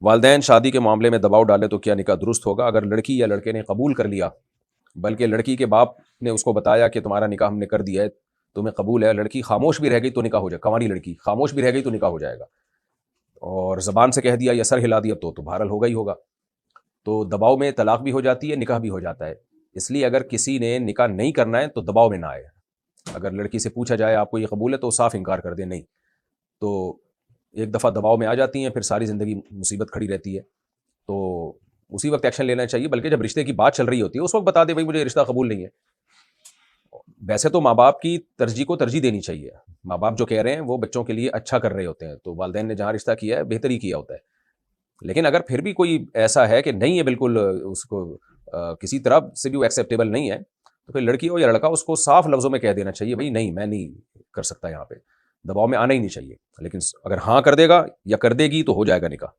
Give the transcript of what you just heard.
वालिदैन शादी के मामले में दबाव डालें तो क्या निकाह दुरुस्त होगा? अगर लड़की या लड़के ने कबूल कर लिया, बल्कि लड़की के बाप ने उसको बताया कि तुम्हारा निकाह हमने कर दिया है, तुम्हें कबूल है, लड़की खामोश भी रह गई तो निकाह हो जाएगा। कंवारी लड़की खामोश भी रह गई तो निकाह हो जाएगा। और ज़बान से कह दिया या सर हिला दिया तो बहरहाल होगा ही होगा। तो दबाव में तलाक भी हो जाती है, निकाह भी हो जाता है। इसलिए अगर किसी ने निकाह नहीं करना है तो दबाव में ना आए। अगर लड़की से पूछा जाए आपको ये कबूल है तो साफ इनकार कर दे नहीं। तो एक दफ़ा दबाव में आ जाती हैं, फिर सारी ज़िंदगी मुसीबत खड़ी रहती है। तो उसी वक्त एक्शन लेना चाहिए, बल्कि जब रिश्ते की बात चल रही होती है उस वक्त बता दे भाई मुझे रिश्ता कबूल नहीं है। वैसे तो माँ बाप की तरजीह को तरजीह देनी चाहिए। माँ बाप जो कह रहे हैं वो बच्चों के लिए अच्छा कर रहे होते हैं, तो वालिदैन ने जहाँ रिश्ता किया है बेहतर ही किया होता है। लेकिन अगर फिर भी कोई ऐसा है कि नहीं है बिल्कुल, उसको किसी तरह से भी वो एक्सेप्टेबल नहीं है, तो फिर लड़की हो या लड़का उसको साफ लफ्ज़ों में कह देना चाहिए भाई नहीं मैं नहीं कर सकता, यहाँ पे दबाव में आना ही नहीं चाहिए। लेकिन अगर हाँ कर देगा या कर देगी तो हो जाएगा निकाह।